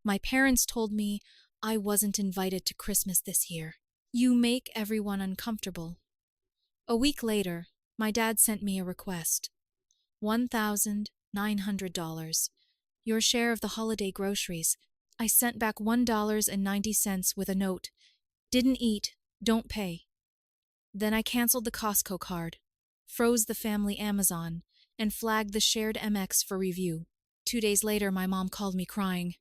My parents told me I wasn't invited to Christmas this year. You make everyone uncomfortable. A week later, my dad sent me a request. $1,900. Your share of the holiday groceries. I sent back $1.90 with a note. Didn't eat, don't pay. Then I canceled the Costco card, froze the family Amazon, and flagged the shared MX for review. 2 days later, my mom called me crying.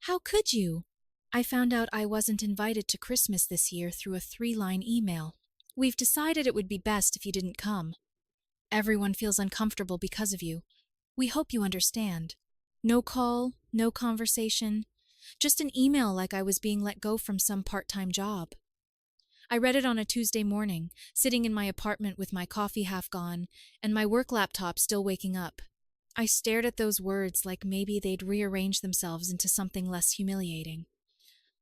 How could you? I found out I wasn't invited to Christmas this year through a 3-line email. We've decided it would be best if you didn't come. Everyone feels uncomfortable because of you. We hope you understand. No call, no conversation, just an email like I was being let go from some part-time job. I read it on a Tuesday morning, sitting in my apartment with my coffee half gone and my work laptop still waking up. I stared at those words like maybe they'd rearrange themselves into something less humiliating.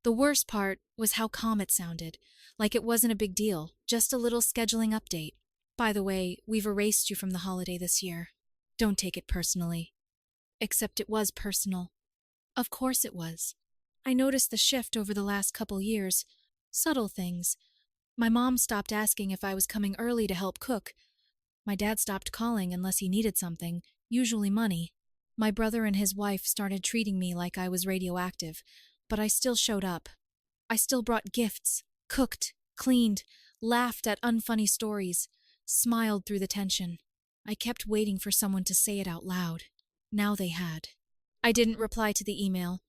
The worst part was how calm it sounded, like it wasn't a big deal, just a little scheduling update. By the way, we've erased you from the holiday this year. Don't take it personally. Except it was personal. Of course it was. I noticed the shift over the last couple years. Subtle things. My mom stopped asking if I was coming early to help cook. My dad stopped calling unless he needed something, usually money. My brother and his wife started treating me like I was radioactive, but I still showed up. I still brought gifts, cooked, cleaned, laughed at unfunny stories, smiled through the tension. I kept waiting for someone to say it out loud. Now they had. I didn't reply to the email.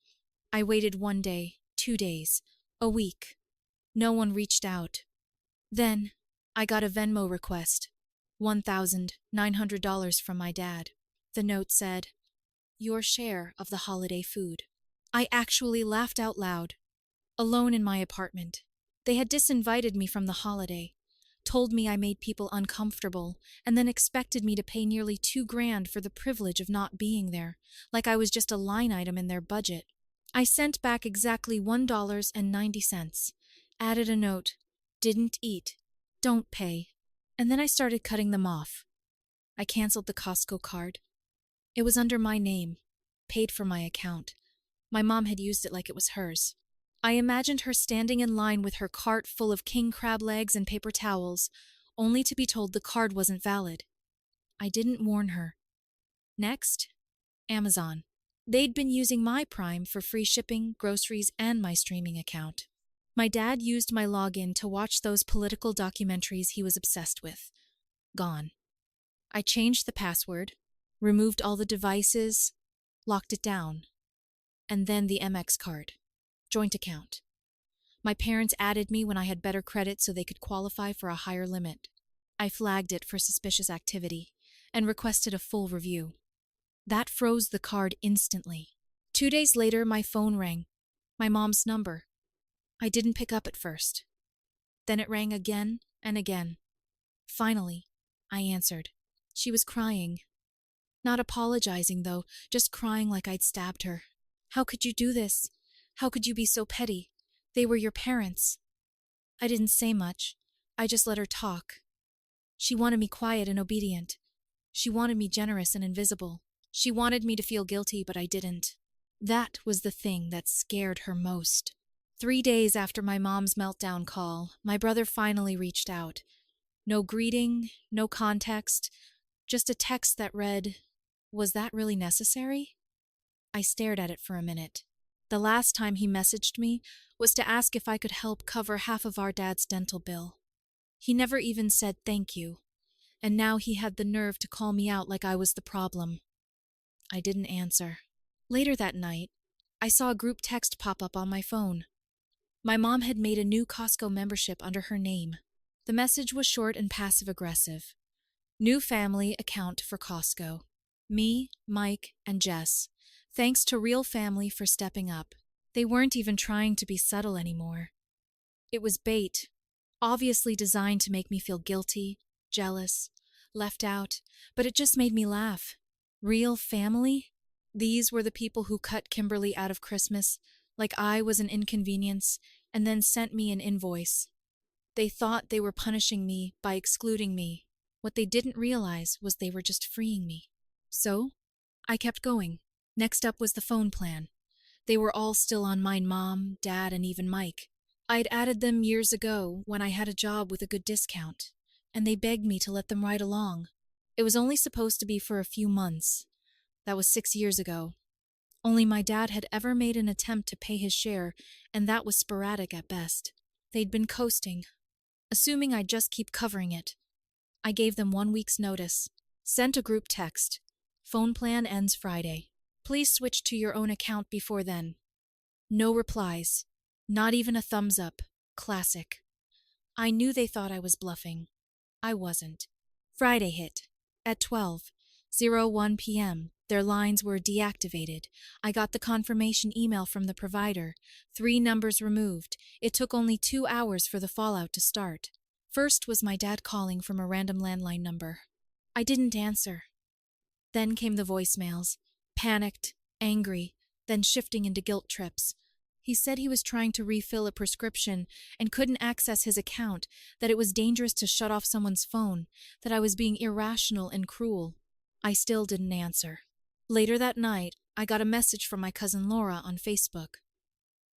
I waited 1 day, 2 days, a week. No one reached out. Then, I got a Venmo request. $1,900 from my dad. The note said, "Your share of the holiday food." I actually laughed out loud. Alone in my apartment. They had disinvited me from the holiday, told me I made people uncomfortable, and then expected me to pay nearly $2,000 for the privilege of not being there, like I was just a line item in their budget. I sent back exactly $1.90, added a note, "Didn't eat, don't pay," and then I started cutting them off. I canceled the Costco card. It was under my name, paid for my account. My mom had used it like it was hers. I imagined her standing in line with her cart full of king crab legs and paper towels, only to be told the card wasn't valid. I didn't warn her. Next, Amazon. They'd been using my Prime for free shipping, groceries, and my streaming account. My dad used my login to watch those political documentaries he was obsessed with. Gone. I changed the password, removed all the devices, locked it down. And then the MX card. Joint account. My parents added me when I had better credit so they could qualify for a higher limit. I flagged it for suspicious activity and requested a full review. That froze the card instantly. 2 days later, my phone rang. My mom's number. I didn't pick up at first. Then it rang again and again. Finally, I answered. She was crying. Not apologizing, though, just crying like I'd stabbed her. "How could you do this? How could you be so petty? They were your parents." I didn't say much. I just let her talk. She wanted me quiet and obedient. She wanted me generous and invisible. She wanted me to feel guilty, but I didn't. That was the thing that scared her most. 3 days after my mom's meltdown call, my brother finally reached out. No greeting, no context, just a text that read, "Was that really necessary?" I stared at it for a minute. The last time he messaged me was to ask if I could help cover half of our dad's dental bill. He never even said thank you, and now he had the nerve to call me out like I was the problem. I didn't answer. Later that night, I saw a group text pop up on my phone. My mom had made a new Costco membership under her name. The message was short and passive-aggressive. New family account for Costco. Me, Mike, and Jess. Thanks to real family for stepping up. They weren't even trying to be subtle anymore. It was bait, obviously designed to make me feel guilty, jealous, left out, but it just made me laugh. Real family? These were the people who cut Kimberly out of Christmas, like I was an inconvenience, and then sent me an invoice. They thought they were punishing me by excluding me. What they didn't realize was they were just freeing me. So, I kept going. Next up was the phone plan. They were all still on my mom, dad, and even Mike. I'd added them years ago when I had a job with a good discount, and they begged me to let them ride along. It was only supposed to be for a few months. That was 6 years ago. Only my dad had ever made an attempt to pay his share, and that was sporadic at best. They'd been coasting, assuming I'd just keep covering it. I gave them 1 week's notice, sent a group text. Phone plan ends Friday. Please switch to your own account before then. No replies. Not even a thumbs up. Classic. I knew they thought I was bluffing. I wasn't. Friday hit. At 12:01 p.m., their lines were deactivated. I got the confirmation email from the provider. 3 numbers removed. It took only 2 hours for the fallout to start. First was my dad calling from a random landline number. I didn't answer. Then came the voicemails. Panicked, angry, then shifting into guilt trips. He said he was trying to refill a prescription and couldn't access his account, that it was dangerous to shut off someone's phone, that I was being irrational and cruel. I still didn't answer. Later that night, I got a message from my cousin Laura on Facebook.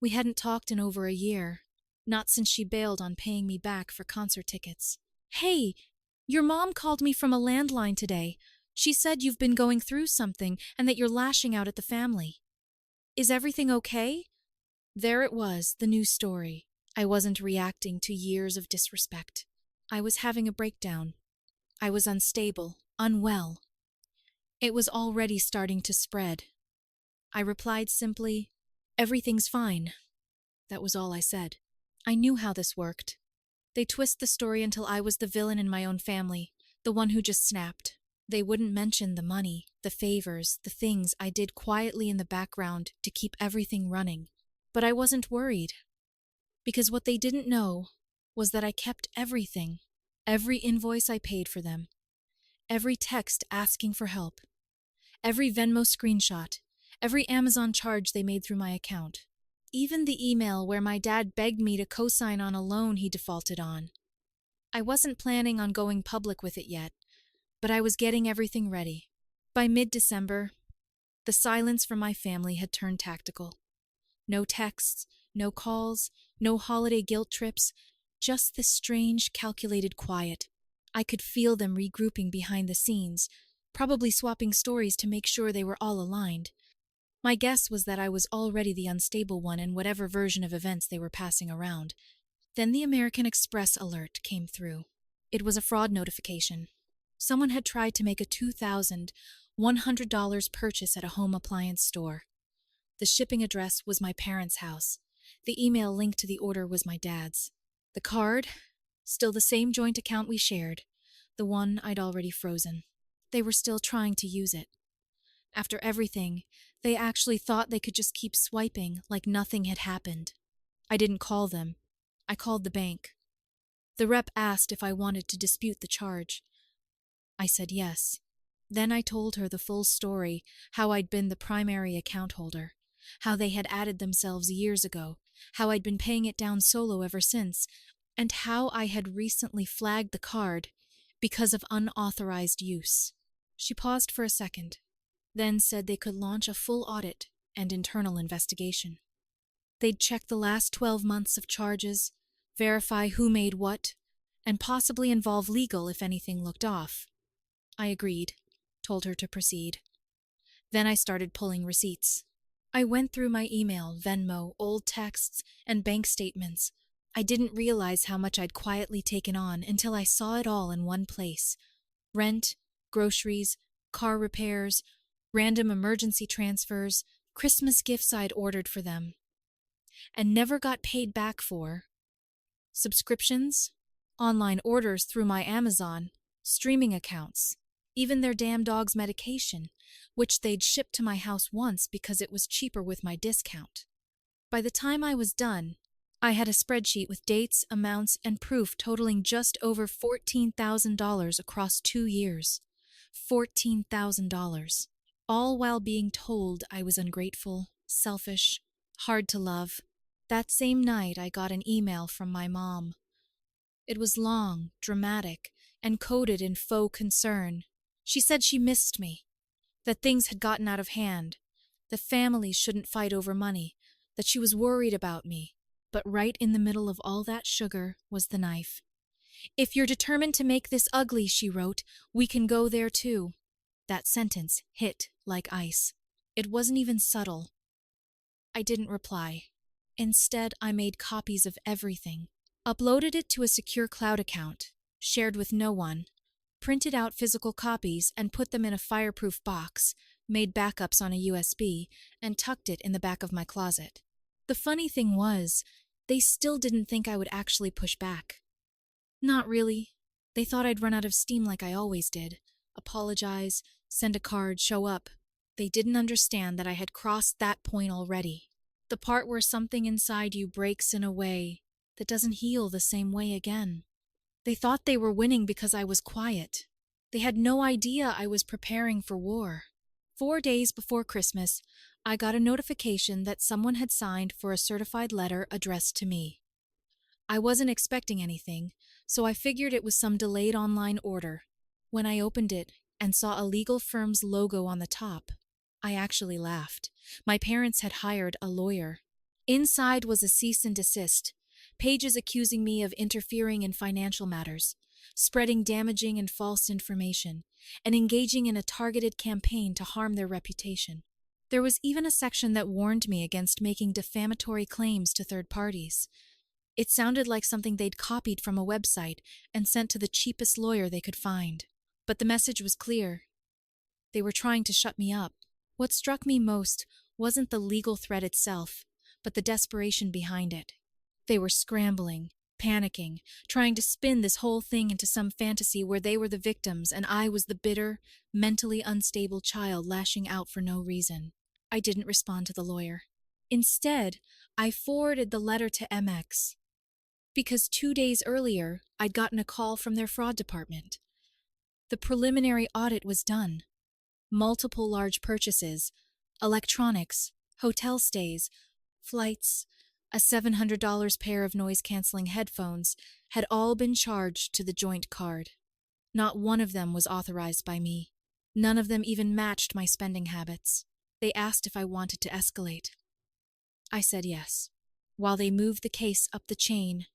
We hadn't talked in over a year, not since she bailed on paying me back for concert tickets. Hey, your mom called me from a landline today. She said you've been going through something and that you're lashing out at the family. Is everything okay? There it was, the new story. I wasn't reacting to years of disrespect. I was having a breakdown. I was unstable, unwell. It was already starting to spread. I replied simply, "Everything's fine." That was all I said. I knew how this worked. They twist the story until I was the villain in my own family, the one who just snapped. They wouldn't mention the money, the favors, the things I did quietly in the background to keep everything running. But I wasn't worried, because what they didn't know was that I kept everything, every invoice I paid for them, every text asking for help, every Venmo screenshot, every Amazon charge they made through my account, even the email where my dad begged me to co-sign on a loan he defaulted on. I wasn't planning on going public with it yet, but I was getting everything ready. By mid-December, the silence from my family had turned tactical. No texts, no calls, no holiday guilt trips, just this strange, calculated quiet. I could feel them regrouping behind the scenes, probably swapping stories to make sure they were all aligned. My guess was that I was already the unstable one in whatever version of events they were passing around. Then the American Express alert came through. It was a fraud notification. Someone had tried to make a $2,100 purchase at a home appliance store. The shipping address was my parents' house. The email linked to the order was my dad's. The card? Still the same joint account we shared, the one I'd already frozen. They were still trying to use it. After everything, they actually thought they could just keep swiping like nothing had happened. I didn't call them. I called the bank. The rep asked if I wanted to dispute the charge. I said yes. Then I told her the full story, how I'd been the primary account holder, how they had added themselves years ago, how I'd been paying it down solo ever since, and how I had recently flagged the card because of unauthorized use. She paused for a second, then said they could launch a full audit and internal investigation. They'd check the last 12 months of charges, verify who made what, and possibly involve legal if anything looked off. I agreed, told her to proceed. Then I started pulling receipts. I went through my email, Venmo, old texts, and bank statements. I didn't realize how much I'd quietly taken on until I saw it all in one place. Rent, groceries, car repairs, random emergency transfers, Christmas gifts I'd ordered for them and never got paid back for, subscriptions, online orders through my Amazon, streaming accounts, even their damn dog's medication, which they'd shipped to my house once because it was cheaper with my discount. By the time I was done, I had a spreadsheet with dates, amounts, and proof totaling just over $14,000 across 2 years. $14,000. All while being told I was ungrateful, selfish, hard to love. That same night, I got an email from my mom. It was long, dramatic, and coded in faux concern. She said she missed me, that things had gotten out of hand, The family shouldn't fight over money, that she was worried about me. But right in the middle of all that sugar was the knife. "If you're determined to make this ugly," she wrote, "we can go there too." That sentence hit like ice. It wasn't even subtle. I didn't reply. Instead, I made copies of everything, uploaded it to a secure cloud account, shared with no one, printed out physical copies and put them in a fireproof box, made backups on a USB, and tucked it in the back of my closet. The funny thing was, they still didn't think I would actually push back. Not really. They thought I'd run out of steam like I always did. Apologize, send a card, show up. They didn't understand that I had crossed that point already. The part where something inside you breaks in a way that doesn't heal the same way again. They thought they were winning because I was quiet. They had no idea I was preparing for war. 4 days before Christmas, I got a notification that someone had signed for a certified letter addressed to me. I wasn't expecting anything, so I figured it was some delayed online order. When I opened it and saw a legal firm's logo on the top, I actually laughed. My parents had hired a lawyer. Inside was a cease and desist, pages accusing me of interfering in financial matters, spreading damaging and false information, and engaging in a targeted campaign to harm their reputation. There was even a section that warned me against making defamatory claims to third parties. It sounded like something they'd copied from a website and sent to the cheapest lawyer they could find. But the message was clear. They were trying to shut me up. What struck me most wasn't the legal threat itself, but the desperation behind it. They were scrambling, panicking, trying to spin this whole thing into some fantasy where they were the victims and I was the bitter, mentally unstable child lashing out for no reason. I didn't respond to the lawyer. Instead, I forwarded the letter to MX. Because 2 days earlier, I'd gotten a call from their fraud department. The preliminary audit was done. Multiple large purchases, electronics, hotel stays, flights, a $700 pair of noise-canceling headphones had all been charged to the joint card. Not one of them was authorized by me. None of them even matched my spending habits. They asked if I wanted to escalate. I said yes. While they moved the case up the chain,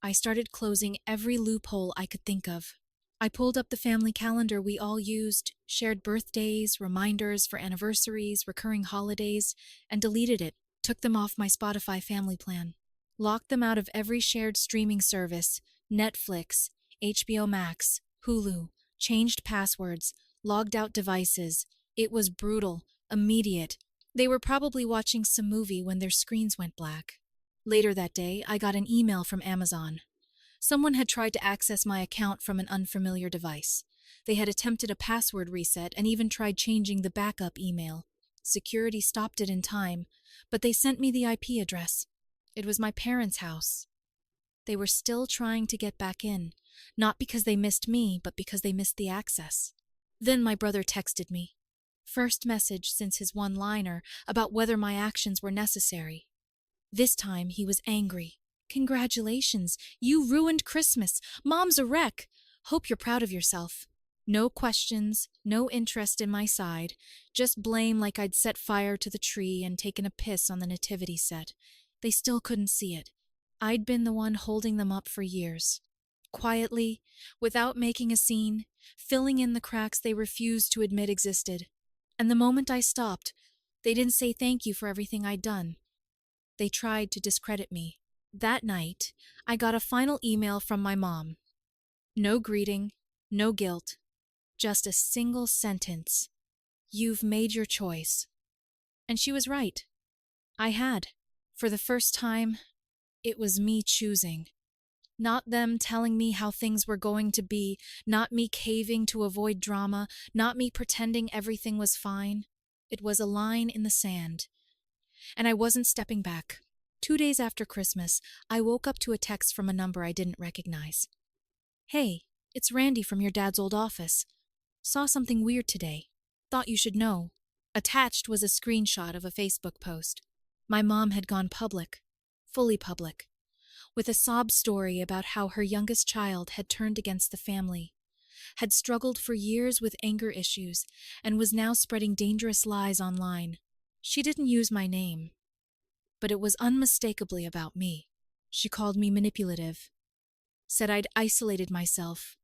I started closing every loophole I could think of. I pulled up the family calendar we all used, shared birthdays, reminders for anniversaries, recurring holidays, and deleted it, took them off my Spotify family plan. Locked them out of every shared streaming service, Netflix, HBO Max, Hulu, changed passwords, logged out devices. It was brutal, immediate. They were probably watching some movie when their screens went black. Later that day, I got an email from Amazon. Someone had tried to access my account from an unfamiliar device. They had attempted a password reset and even tried changing the backup email. Security stopped it in time, but they sent me the IP address. It was my parents' house. They were still trying to get back in, not because they missed me, but because they missed the access. Then my brother texted me. First message since his one-liner about whether my actions were necessary. This time he was angry. "Congratulations, you ruined Christmas. Mom's a wreck. Hope you're proud of yourself." No questions, no interest in my side, just blame like I'd set fire to the tree and taken a piss on the nativity set. They still couldn't see it. I'd been the one holding them up for years. Quietly, without making a scene, filling in the cracks they refused to admit existed. And the moment I stopped, they didn't say thank you for everything I'd done. They tried to discredit me. That night, I got a final email from my mom. No greeting, no guilt, just a single sentence. "You've made your choice." And she was right. I had. For the first time, it was me choosing. Not them telling me how things were going to be, not me caving to avoid drama, not me pretending everything was fine. It was a line in the sand. And I wasn't stepping back. 2 days after Christmas, I woke up to a text from a number I didn't recognize. "Hey, it's Randy from your dad's old office. Saw something weird today. Thought you should know." Attached was a screenshot of a Facebook post. My mom had gone public, fully public, with a sob story about how her youngest child had turned against the family, had struggled for years with anger issues, and was now spreading dangerous lies online. She didn't use my name, but it was unmistakably about me. She called me manipulative, said I'd isolated myself,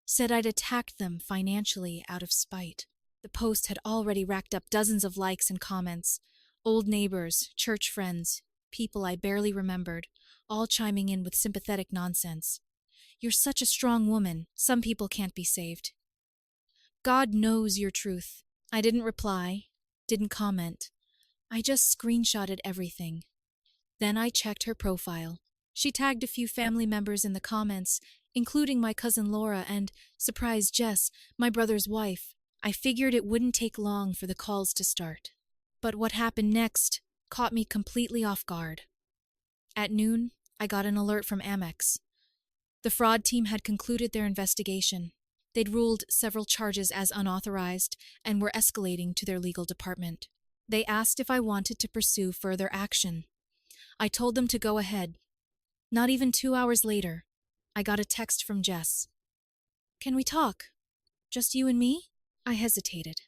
said I'd attacked them financially out of spite. The post had already racked up dozens of likes and comments. Old neighbors, church friends, people I barely remembered, all chiming in with sympathetic nonsense. You're such a strong woman, some people can't be saved. God knows your truth. I didn't reply, didn't comment. I just screenshotted everything. Then I checked her profile. She tagged a few family members in the comments, including my cousin Laura and, surprise Jess, my brother's wife. I figured it wouldn't take long for the calls to start. But what happened next caught me completely off guard. At noon, I got an alert from Amex. The fraud team had concluded their investigation. They'd ruled several charges as unauthorized and were escalating to their legal department. They asked if I wanted to pursue further action. I told them to go ahead. Not even 2 hours later, I got a text from Jess. "Can we talk? Just you and me?" I hesitated.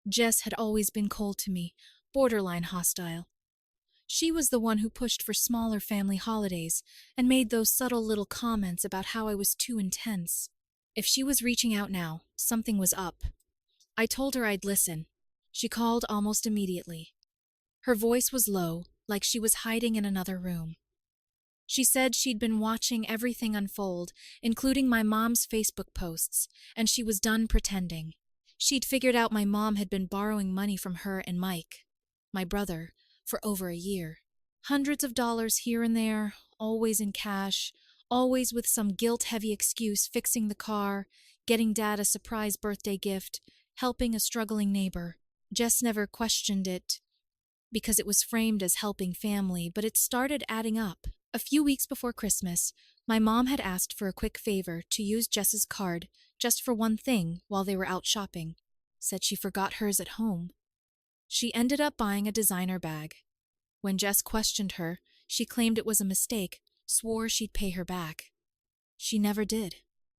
Jess had always been cold to me, borderline hostile. She was the one who pushed for smaller family holidays and made those subtle little comments about how I was too intense. If she was reaching out now, something was up. I told her I'd listen. She called almost immediately. Her voice was low, like she was hiding in another room. She said she'd been watching everything unfold, including my mom's Facebook posts, and she was done pretending. She'd figured out my mom had been borrowing money from her and Mike, my brother, for over a year. Hundreds of dollars here and there, always in cash, always with some guilt-heavy excuse, fixing the car, getting Dad a surprise birthday gift, helping a struggling neighbor. Jess never questioned it because it was framed as helping family, but it started adding up. A few weeks before Christmas, my mom had asked for a quick favor to use Jess's card just for one thing while they were out shopping. Said she forgot hers at home. She ended up buying a designer bag. When Jess questioned her, she claimed it was a mistake, swore she'd pay her back. She never did.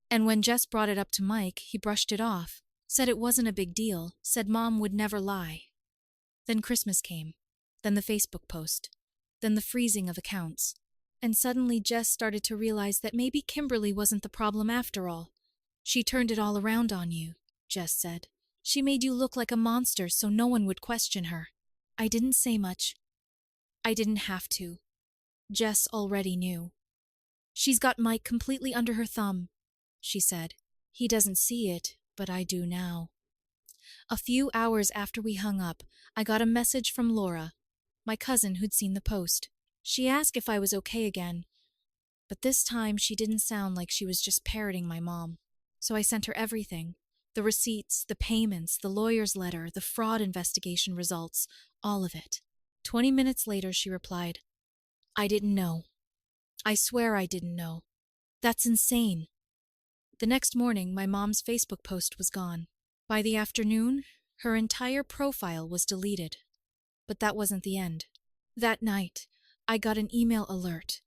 And when Jess brought it up to Mike, he brushed it off, said it wasn't a big deal, said Mom would never lie. Then Christmas came, then the Facebook post, then the freezing of accounts. And suddenly Jess started to realize that maybe Kimberly wasn't the problem after all. "She turned it all around on you," Jess said. "She made you look like a monster so no one would question her." I didn't say much. I didn't have to. Jess already knew. "She's got Mike completely under her thumb," she said. "He doesn't see it, but I do now." A few hours after we hung up, I got a message from Laura, my cousin who'd seen the post. She asked if I was okay again, but this time she didn't sound like she was just parroting my mom. So I sent her everything. The receipts, the payments, the lawyer's letter, the fraud investigation results, all of it. 20 minutes later she replied, "I didn't know. I swear I didn't know. That's insane." The next morning, my mom's Facebook post was gone. By the afternoon, her entire profile was deleted. But that wasn't the end. That night, I got an email alert.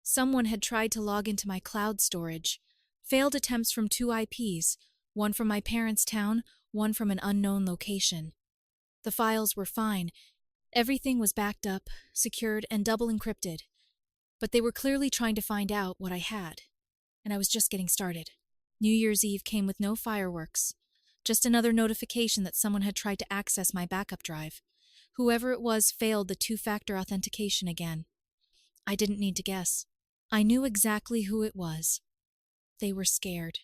Someone had tried to log into my cloud storage. Failed attempts from 2 IPs, one from my parents' town, one from an unknown location. The files were fine. Everything was backed up, secured, and double encrypted. But they were clearly trying to find out what I had. And I was just getting started. New Year's Eve came with no fireworks. Just another notification that someone had tried to access my backup drive. Whoever it was failed the 2-factor authentication again. I didn't need to guess. I knew exactly who it was. They were scared.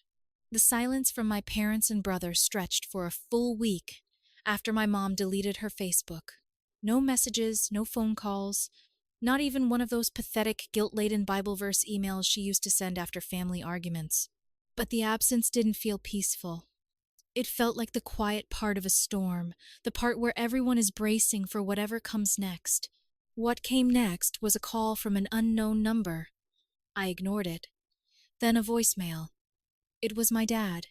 The silence from my parents and brother stretched for a full week after my mom deleted her Facebook. No messages, no phone calls, not even one of those pathetic, guilt-laden Bible verse emails she used to send after family arguments. But the absence didn't feel peaceful. It felt like the quiet part of a storm, the part where everyone is bracing for whatever comes next. What came next was a call from an unknown number. I ignored it. Then a voicemail. It was my dad.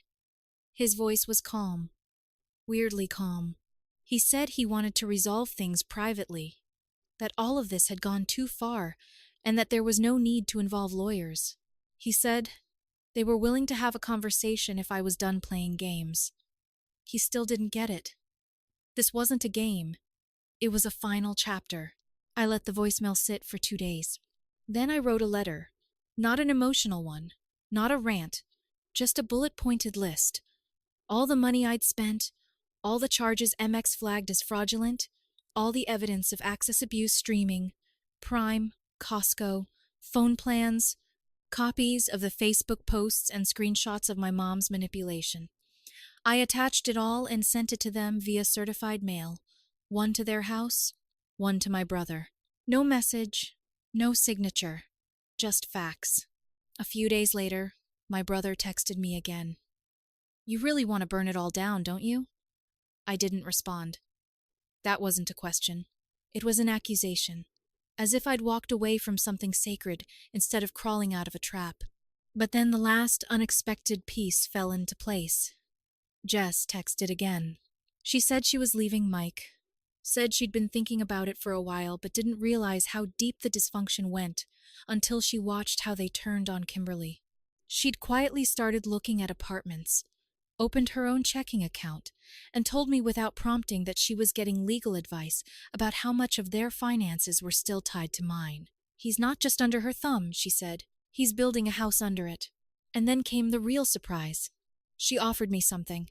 His voice was calm. Weirdly calm. He said he wanted to resolve things privately, that all of this had gone too far, and that there was no need to involve lawyers. He said they were willing to have a conversation if I was done playing games. He still didn't get it. This wasn't a game. It was a final chapter. I let the voicemail sit for 2 days. Then I wrote a letter. Not an emotional one, not a rant, just a bullet-pointed list. All the money I'd spent, all the charges MX flagged as fraudulent, all the evidence of access abuse streaming, Prime, Costco, phone plans, copies of the Facebook posts and screenshots of my mom's manipulation. I attached it all and sent it to them via certified mail, one to their house, one to my brother. No message, no signature, just facts. A few days later, my brother texted me again. "You really want to burn it all down, don't you?" I didn't respond. That wasn't a question. It was an accusation, as if I'd walked away from something sacred instead of crawling out of a trap. But then the last unexpected piece fell into place. Jess texted again. She said she was leaving Mike, said she'd been thinking about it for a while but didn't realize how deep the dysfunction went until she watched how they turned on Kimberly. She'd quietly started looking at apartments, opened her own checking account, and told me without prompting that she was getting legal advice about how much of their finances were still tied to mine. "He's not just under her thumb," she said. "He's building a house under it." And then came the real surprise. She offered me something.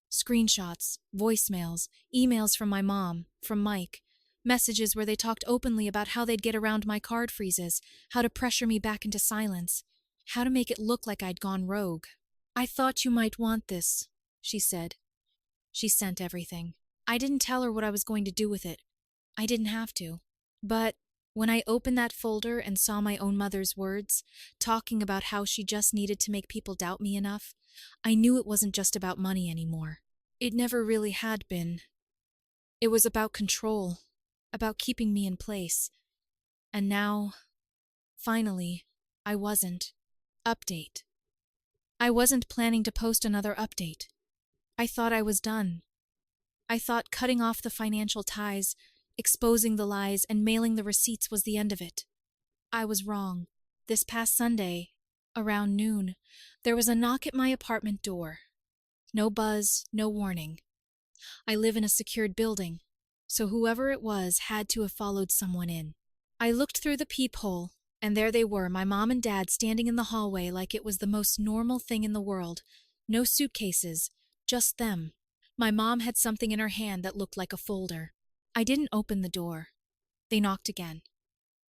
Screenshots, voicemails, emails from my mom, from Mike, messages where they talked openly about how they'd get around my card freezes, how to pressure me back into silence, how to make it look like I'd gone rogue. "I thought you might want this," she said. She sent everything. I didn't tell her what I was going to do with it. I didn't have to. But when I opened that folder and saw my own mother's words, talking about how she just needed to make people doubt me enough, I knew it wasn't just about money anymore. It never really had been. It was about control, about keeping me in place. And now, finally, I wasn't. Update. I wasn't planning to post another update. I thought I was done. I thought cutting off the financial ties, exposing the lies, and mailing the receipts was the end of it. I was wrong. This past Sunday, around noon, there was a knock at my apartment door. No buzz, no warning. I live in a secured building, so whoever it was had to have followed someone in. I looked through the peephole, and there they were, my mom and dad standing in the hallway like it was the most normal thing in the world. No suitcases, just them. My mom had something in her hand that looked like a folder. I didn't open the door. They knocked again.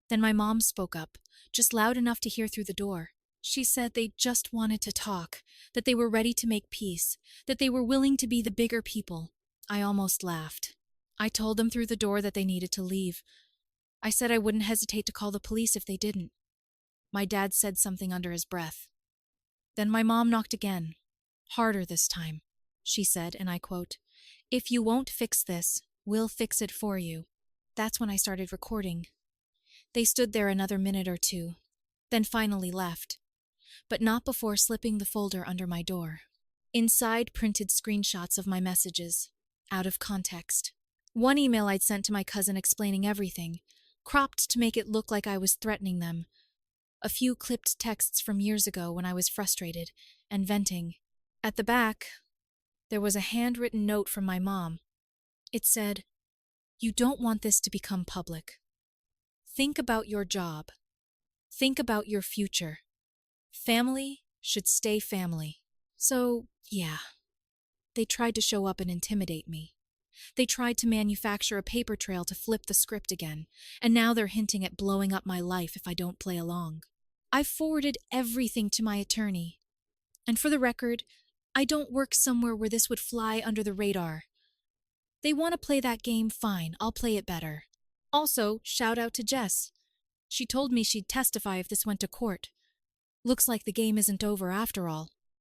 Then my mom spoke up, just loud enough to hear through the door. She said they just wanted to talk, that they were ready to make peace, that they were willing to be the bigger people. I almost laughed. I told them through the door that they needed to leave. I said I wouldn't hesitate to call the police if they didn't. My dad said something under his breath. Then my mom knocked again, harder this time. She said, and I quote, "If you won't fix this, we'll fix it for you." That's when I started recording. They stood there another minute or two, then finally left, but not before slipping the folder under my door. Inside printed screenshots of my messages, out of context. One email I'd sent to my cousin explaining everything, cropped to make it look like I was threatening them. A few clipped texts from years ago when I was frustrated and venting. At the back, there was a handwritten note from my mom. It said, "You don't want this to become public. Think about your job. Think about your future. Family should stay family." So, yeah. They tried to show up and intimidate me. They tried to manufacture a paper trail to flip the script again, and now they're hinting at blowing up my life if I don't play along. I've forwarded everything to my attorney. And for the record, I don't work somewhere where this would fly under the radar. They want to play that game, fine, I'll play it better. Also, shout out to Jess. She told me she'd testify if this went to court. Looks like the game isn't over after all.